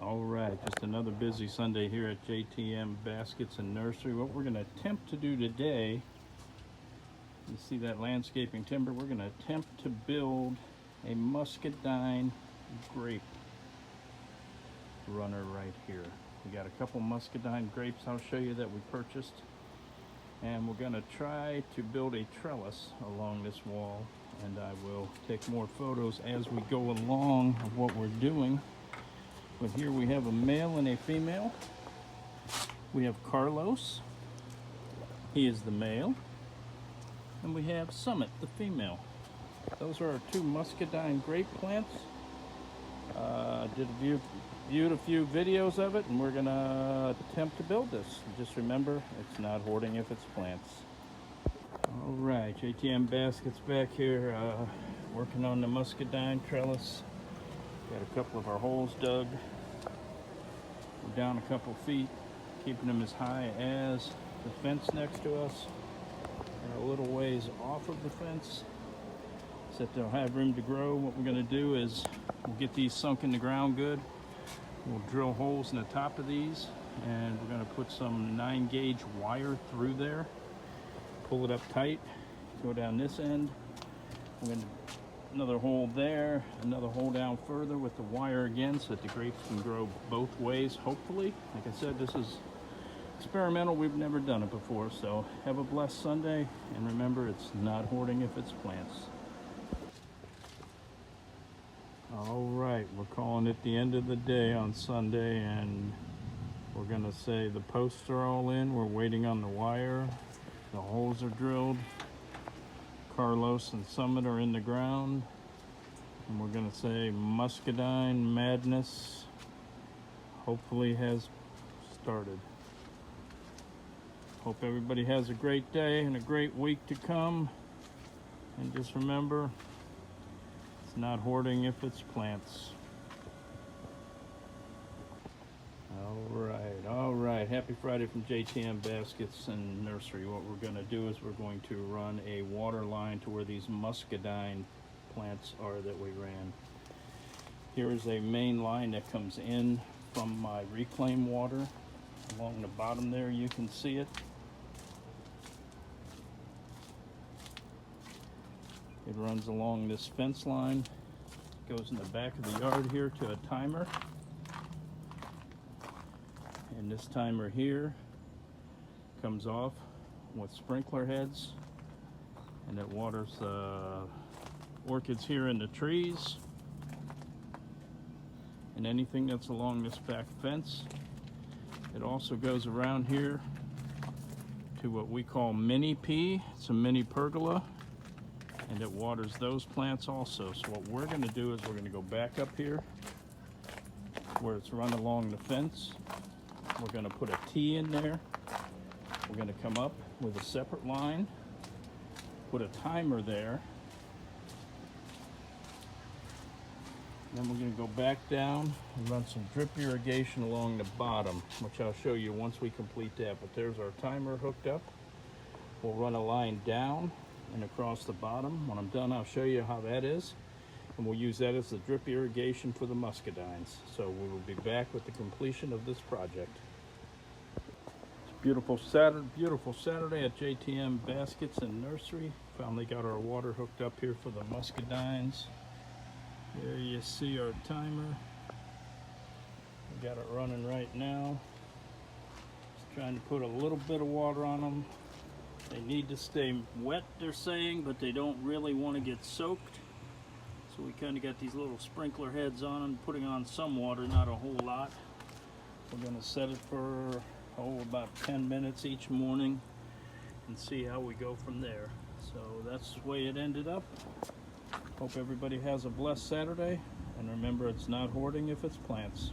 All right, just another busy Sunday here at JTM Baskets and Nursery. What we're going to attempt to do today, you see that landscaping timber, we're going to attempt to build a Muscadine grape runner right here. We got a couple Muscadine grapes I'll show you that we purchased, and we're going to try to build a trellis along this wall, and I will take more photos as we go along of what we're doing. But here we have a male and a female. We have Carlos, he is the male, and we have Summit, the female. Those are our two Muscadine grape plants. Viewed a few videos of it, and we're gonna attempt to build this. Just remember, it's not hoarding if it's plants. All right, JTM Baskets back here, working on the Muscadine trellis. Got a couple of our holes dug. We're down a couple feet, keeping them as high as the fence next to us. They're a little ways off of the fence, so that they'll have room to grow. What we're gonna do is we'll get these sunk in the ground good. We'll drill holes in the top of these, and we're gonna put some 9-gauge wire through there, pull it up tight, go down this end. We're gonna another hole there, another hole down further with the wire again, so that the grapes can grow both ways, hopefully. Like I said, this is experimental. We've never done it before. So have a blessed Sunday, and remember, it's not hoarding if it's plants. All right, we're calling it the end of the day on Sunday, and we're gonna say the posts are all in. We're waiting on the wire. The holes are drilled. Carlos and Summit are in the ground, and we're gonna say Muscadine madness hopefully has started. Hope everybody has a great day and a great week to come, and just remember, it's not hoarding if it's plants. All right, happy Friday from JTM Baskets and Nursery. What we're going to do is we're going to run a water line to where these Muscadine plants are that we ran. Here is a main line that comes in from my reclaim water. Along the bottom there, you can see it. It runs along this fence line, goes in the back of the yard here to a timer. And this timer here comes off with sprinkler heads, and it waters orchids here in the trees and anything that's along this back fence. It also goes around here to what we call mini pea. It's a mini pergola, and it waters those plants also. So what we're going to do is we're going to go back up here where it's run along the fence. We're going to put a T in there. We're going to come up with a separate line, put a timer there. Then we're going to go back down and run some drip irrigation along the bottom, which I'll show you once we complete that. But there's our timer hooked up. We'll run a line down and across the bottom. When I'm done, I'll show you how that is. And we'll use that as the drip irrigation for the Muscadines. So we will be back with the completion of this project. It's beautiful Saturday at JTM Baskets and Nursery. Finally got our water hooked up here for the Muscadines. There you see our timer. We got it running right now. Just trying to put a little bit of water on them. They need to stay wet, they're saying, but they don't really want to get soaked. So we kind of got these little sprinkler heads on and putting on some water, not a whole lot. We're going to set it for about 10 minutes each morning and see how we go from there. So that's the way it ended up. Hope everybody has a blessed Saturday, and remember, it's not hoarding if it's plants.